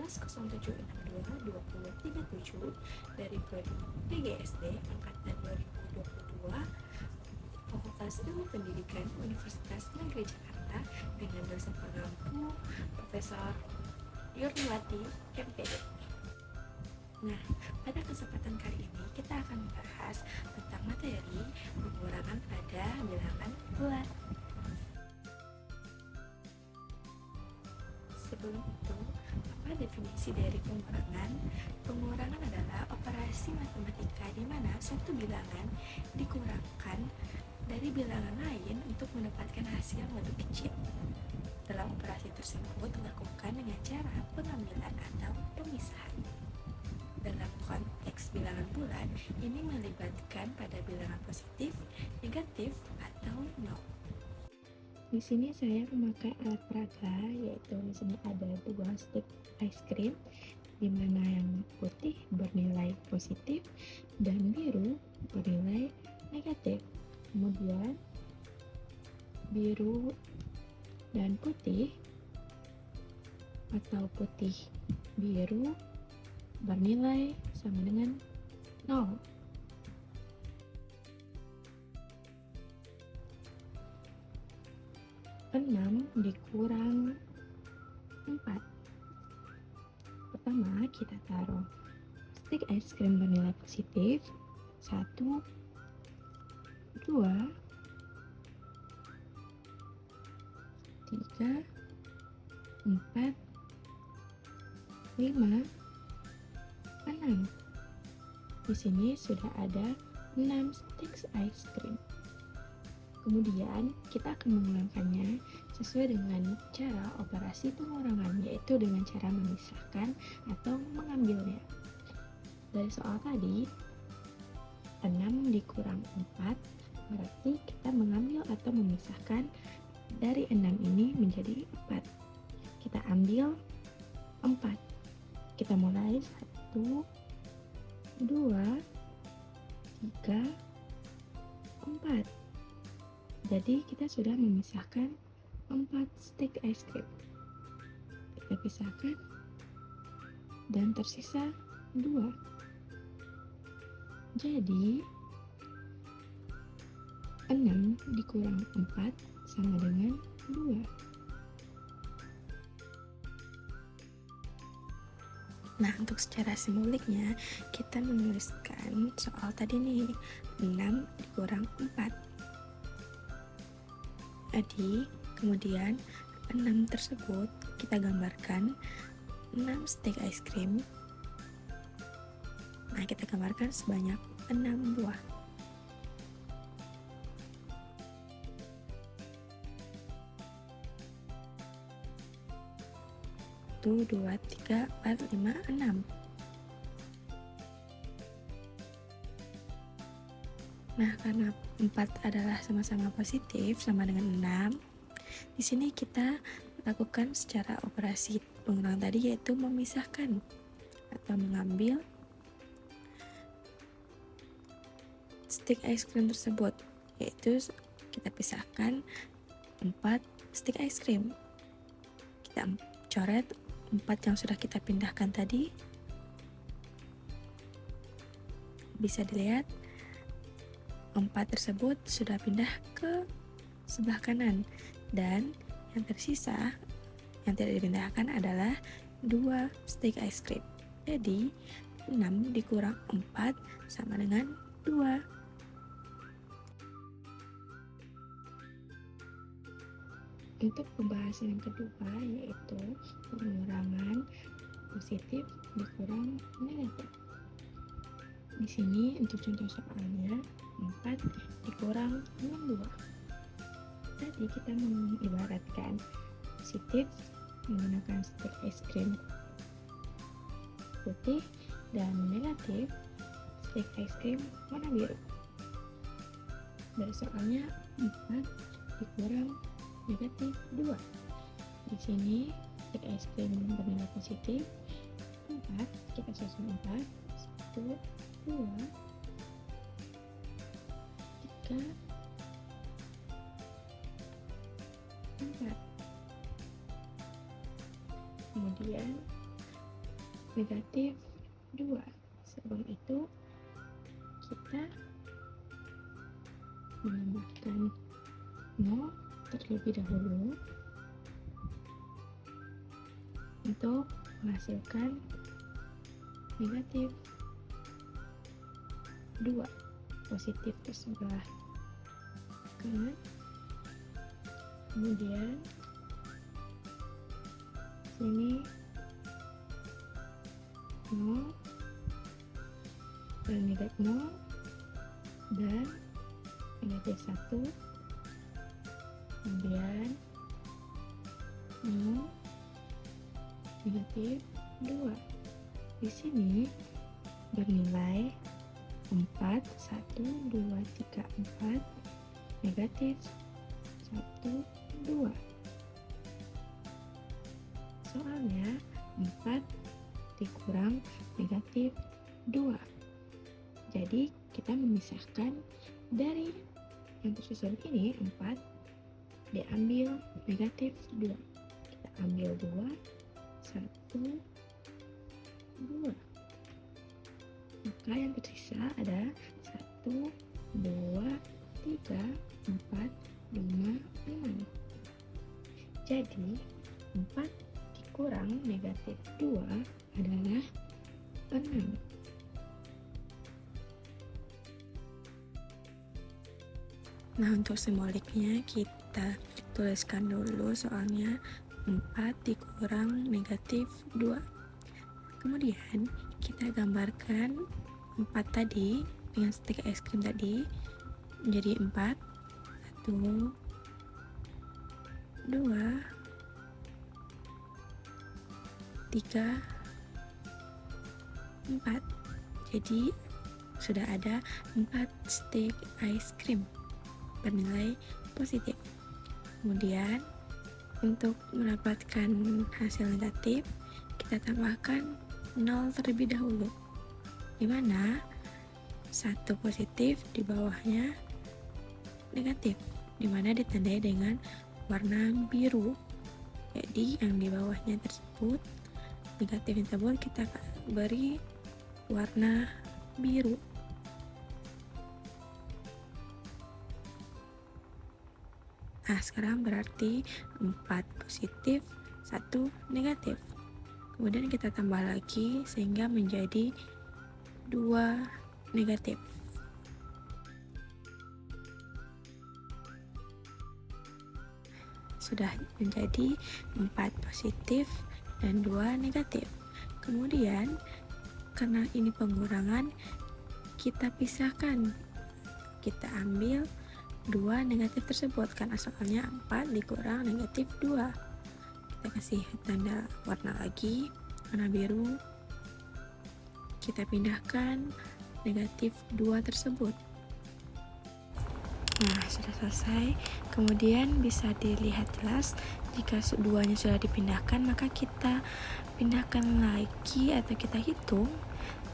1107622037 dari Prodi PGSD Angkatan 2022 Fakultas Ilmu Pendidikan Universitas Negeri Jakarta dengan dosen pengampu Profesor Yurniwati MPD. Nah, pada kesempatan kali ini kita akan membahas tentang materi pengurangan pada bilangan bulat. Sebelum itu, apa definisi dari pengurangan? Pengurangan adalah operasi matematika di mana suatu bilangan dikurangkan dari bilangan lain untuk mendapatkan hasil yang lebih kecil. Dalam operasi tersebut dilakukan dengan cara pengambilan atau pemisahan. Dalam konteks bilangan bulat, ini melibatkan pada bilangan positif, negatif, atau nol. Di sini saya memakai alat peraga, yaitu di sini ada 2 stick ice cream, di mana yang putih bernilai positif dan biru bernilai negatif. Kemudian biru dan putih atau putih biru bernilai sama dengan 0. Enam dikurang 4. Pertama kita taruh stick es krim bernilai positif 1, 2, 3, 4, 5, 6. Di sini sudah ada 6 sticks ice cream. Kemudian kita akan mengulangkannya sesuai dengan cara operasi pengurangan, yaitu dengan cara memisahkan atau mengambilnya. Dari soal tadi, 6 dikurang 4 berarti kita mengambil atau memisahkan dari 6 ini menjadi 4. Kita ambil 4. Kita mulai 1, 2, 3, 4. Jadi kita sudah memisahkan 4 stick ice cream. Kita pisahkan dan tersisa 2. Jadi 6 dikurang 4 sama dengan 2. Nah, untuk secara simboliknya kita menuliskan soal tadi nih, 6 dikurang 4. Jadi, kemudian 6 tersebut kita gambarkan 6 stick ice cream. Nah, kita gambarkan sebanyak 6 buah. Satu, 2, 3, 4, 5, 6. Nah, karena 4 adalah sama-sama positif, sama dengan 6, di sini kita lakukan secara operasi pengurangan tadi, yaitu memisahkan atau mengambil stick ice cream tersebut, yaitu kita pisahkan 4 stick ice cream. Kita coret 4 yang sudah kita pindahkan tadi. Bisa dilihat 4 tersebut sudah pindah ke sebelah kanan, dan yang tersisa yang tidak dipindahkan adalah 2 stick ice cream. Jadi 6 dikurang 4 sama dengan 2. Untuk pembahasan yang kedua, yaitu pengurangan positif dikurang negatif. Di sini untuk contoh soalnya 4 dikurang 62. Tadi kita mengibaratkan positif menggunakan stick es krim putih dan negatif stick es krim warna biru. Dari soalnya 4 dikurang negatif 2. Di sini stick es krim bernilai positif 4, kita susun 4, 1, 2, 3, 4. Kemudian negatif 2. Sebelum itu kita menambahkan 0 terlebih dahulu untuk menghasilkan negatif 2 positif tersebelah kanan. Kemudian sini 0 dan negatif 0 dan negatif 1, kemudian 0 negatif 2. Di sini bernilai 4, 1, 2, 3, 4, negatif 1, 2. Soalnya 4 dikurang negatif 2. Jadi kita memisahkan dari yang tersusun ini 4 diambil negatif 2. Kita ambil 2, 1, 2. Maka yang tersisa ada 1, 2, 3, 4, 5, 6. Jadi 4 dikurang negatif 2 adalah 6. Nah, untuk simboliknya kita tuliskan dulu soalnya 4 dikurang negatif 2. Kemudian kita gambarkan 4 tadi dengan stik es krim tadi menjadi 4. 1, 2, 3, 4. Jadi sudah ada 4 stik es krim bernilai positif. Kemudian untuk mendapatkan hasil negatif kita tambahkan 0 terlebih dahulu, dimana 1 positif di bawahnya negatif, dimana ditandai dengan warna biru. Jadi yang di bawahnya tersebut negatif tersebut kita beri warna biru. Nah, sekarang berarti 4 positif, 1 negatif. Kemudian kita tambah lagi sehingga menjadi 2 negatif. Sudah menjadi 4 positif dan 2 negatif. Kemudian karena ini pengurangan, kita pisahkan. Kita ambil 2 negatif tersebut karena soalnya 4 dikurang negatif 2. Kita kasih tanda warna lagi, warna biru. Kita pindahkan negatif 2 tersebut. Nah, sudah selesai. Kemudian bisa dilihat jelas jika duanya sudah dipindahkan, maka kita pindahkan lagi atau kita hitung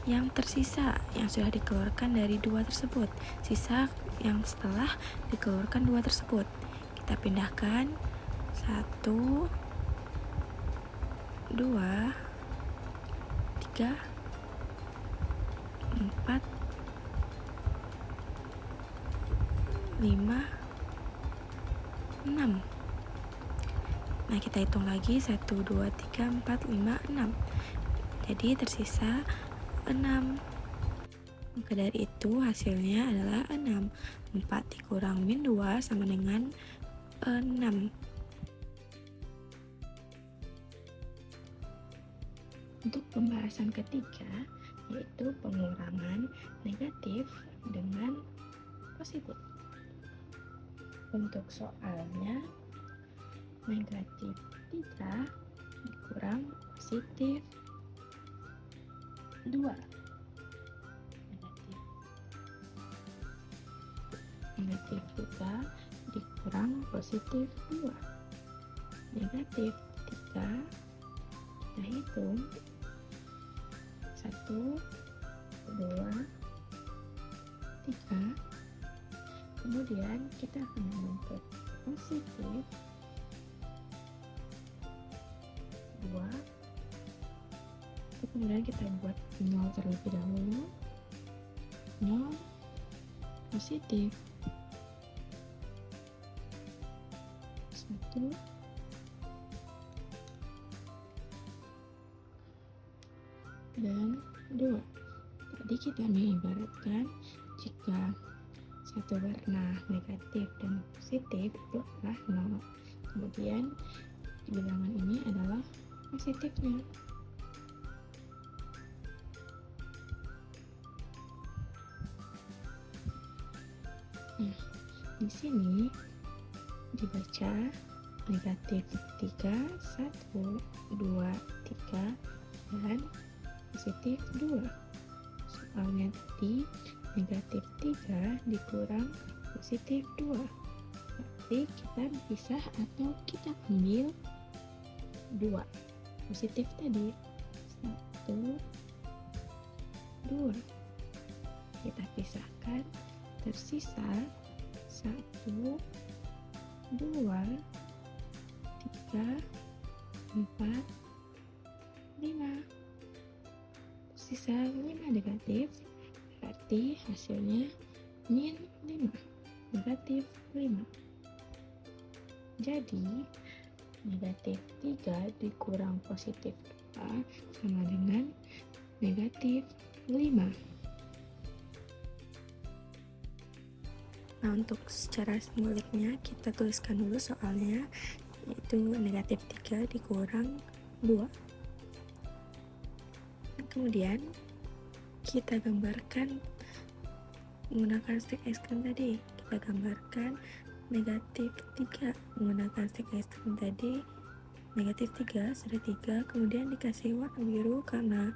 yang tersisa yang sudah dikeluarkan dari 2 tersebut. Sisa yang setelah dikeluarkan 2 tersebut kita pindahkan 1, 2, 3, 4, 5, 6. Nah, kita hitung lagi 1, 2, 3, 4, 5, 6. Jadi tersisa 6. Maka dari itu hasilnya adalah 6. 4 dikurang min 2 sama dengan 6. Untuk pembahasan ketiga, yaitu pengurangan negatif dengan positif. Untuk soalnya, negatif 3 dikurang positif 2. Negatif 3 dikurang positif 2. Negatif 3 kita hitung 1, 2, 3. Kemudian kita akan membentuk positif 2 Kemudian kita buat 0 terlebih dahulu. 0 positif, 1 dan 2. Tadi kita mengibaratkan jika satu warna negatif dan positif itu adalah 0. Kemudian bilangan ini adalah positifnya. Nah, di sini dibaca negatif 3, 1, 2, 3 dan positif 2. Soalnya tadi negatif 3 dikurang positif 2. Berarti kita pisah atau kita ambil 2 positif tadi. 1, 2. Kita pisahkan, tersisa 1, 2, 3, 4, 5. Sisa 5 negatif, berarti hasilnya min 5, negatif 5. Jadi negatif 3 dikurang positif 2 sama dengan negatif 5. Nah, untuk secara simboliknya kita tuliskan dulu soalnya, yaitu negatif 3 dikurang 2. Kemudian kita gambarkan menggunakan stik es krim tadi. Kita gambarkan negatif 3 menggunakan stik es krim tadi. Negatif 3 sudah 3, kemudian dikasih warna biru karena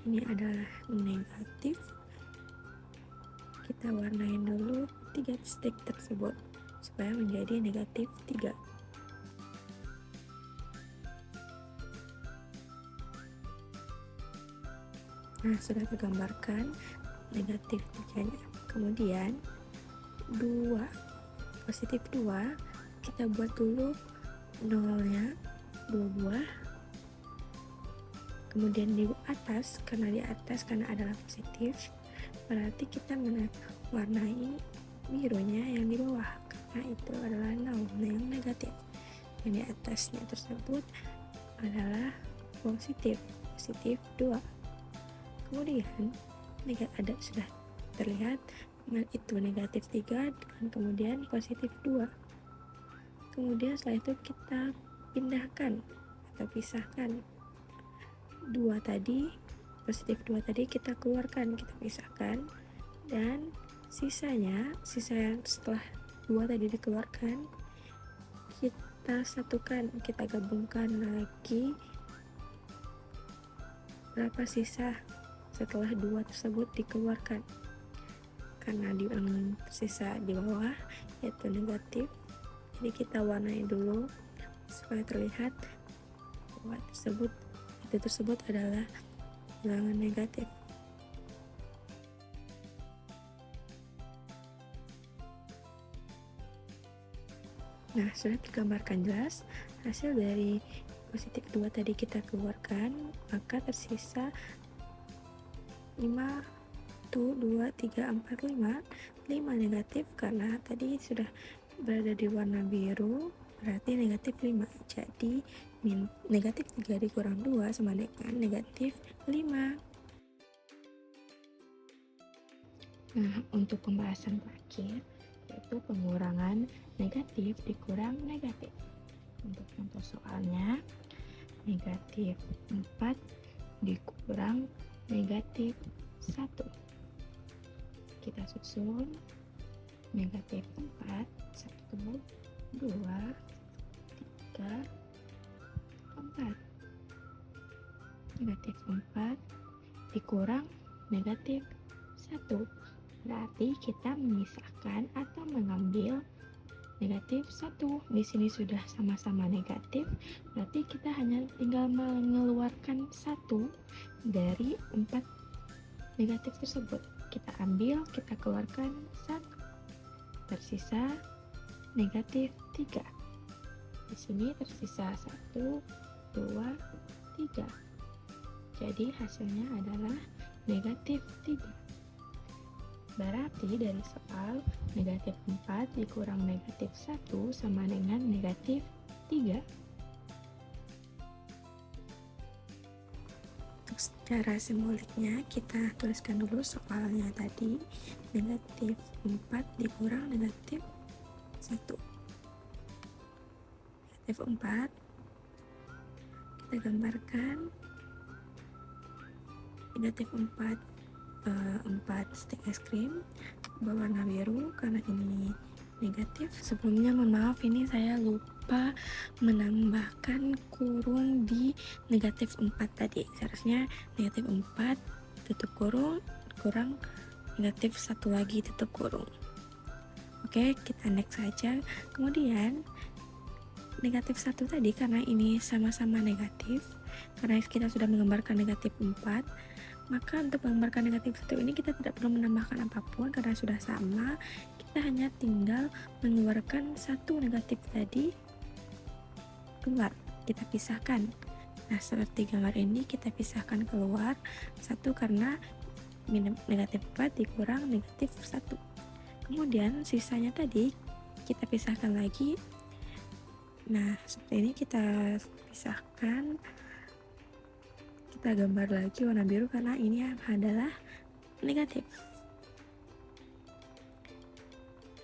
ini adalah negatif. Kita warnain dulu 3 stik tersebut supaya menjadi negatif 3. Nah, sudah tergambarkan negatif 3-nya. Kemudian 2, positif 2, kita buat dulu nolnya 2 buah. Kemudian di atas, karena adalah positif, berarti kita warnai birunya yang di bawah, karena itu adalah nol yang negatif. Yang di atasnya tersebut adalah positif 2. Kemudian ada sudah terlihat itu negatif 3 dan kemudian positif 2. Kemudian setelah itu kita pindahkan atau pisahkan 2 tadi, positif 2 tadi kita keluarkan, kita pisahkan, dan sisa yang setelah 2 tadi dikeluarkan kita satukan, kita gabungkan lagi berapa sisa setelah 2 tersebut dikeluarkan. Karena yang sisa di bawah yaitu negatif, jadi kita warnai dulu supaya terlihat bahwa itu tersebut adalah bilangan negatif. Nah, sudah digambarkan jelas hasil dari positif 2 tadi kita keluarkan, maka tersisa 5, 2, 3, 4, 5 negatif karena tadi sudah berada di warna biru, berarti negatif 5. Jadi negatif 3 dikurang 2 sama dengan negatif 5. Nah, untuk pembahasan terakhir yaitu pengurangan negatif dikurang negatif. Untuk contoh soalnya, negatif 4 dikurang negatif 1. Kita susun negatif 4, 1, 2, 3, 4. Negatif 4 dikurang negatif 1. Berarti kita memisahkan atau mengambil negatif 1. Di sini sudah sama-sama negatif, berarti kita hanya tinggal mengeluarkan 1 dari 4 negatif tersebut. Kita ambil, kita keluarkan 1. Tersisa negatif 3. Di sini tersisa 1, 2, 3. Jadi hasilnya adalah negatif 3. Berarti dari soal negatif 4 dikurang negatif 1 sama dengan negatif 3. Untuk secara simboliknya kita tuliskan dulu soalnya tadi. Negatif 4 dikurang negatif 1. Negatif 4 kita gambarkan negatif 4 stik es krim berwarna biru karena ini negatif. Sebelumnya mohon maaf, ini saya lupa menambahkan kurung di negatif 4 tadi. Seharusnya negatif 4 tutup kurang negatif 1 lagi tutup kurung. Oke, kita next saja. Kemudian negatif 1 tadi karena ini sama-sama negatif, karena kita sudah menggambarkan negatif 4, maka untuk menggambarkan negatif 1 ini kita tidak perlu menambahkan apapun karena sudah sama. Kita hanya tinggal mengeluarkan satu negatif tadi keluar, kita pisahkan. Nah, seperti gambar ini kita pisahkan keluar satu karena negatif 4 dikurang negatif 1. Kemudian sisanya tadi kita pisahkan lagi. Nah, seperti ini kita pisahkan. Kita gambar lagi warna biru karena ini adalah negatif.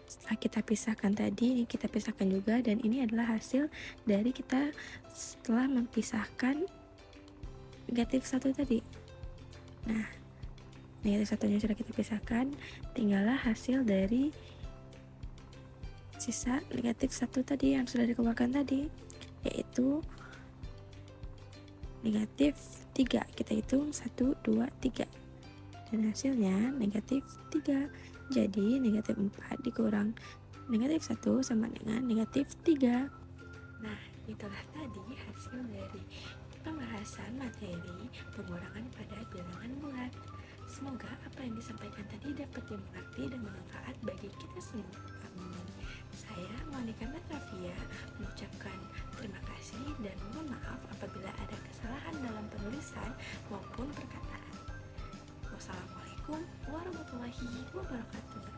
Setelah kita pisahkan tadi, ini kita pisahkan juga, dan ini adalah hasil dari kita setelah memisahkan negatif 1 tadi. Nah, negatif 1-nya sudah kita pisahkan, tinggallah hasil dari sisa negatif 1 tadi yang sudah dikeluarkan tadi, yaitu negatif 3. Kita hitung 1, 2, 3 dan hasilnya negatif 3. Jadi negatif 4 dikurang negatif 1 sama dengan negatif 3. Nah, itulah tadi hasil dari pembahasan materi pengurangan pada bilangan bulat. Semoga apa yang disampaikan tadi dapat dimengerti dan bermanfaat bagi kita semua. Amin. Saya Monica Metrafia mengucapkan terima kasih dan mohon maaf apabila ada kesalahan dalam penulisan maupun perkataan. Wassalamualaikum warahmatullahi wabarakatuh.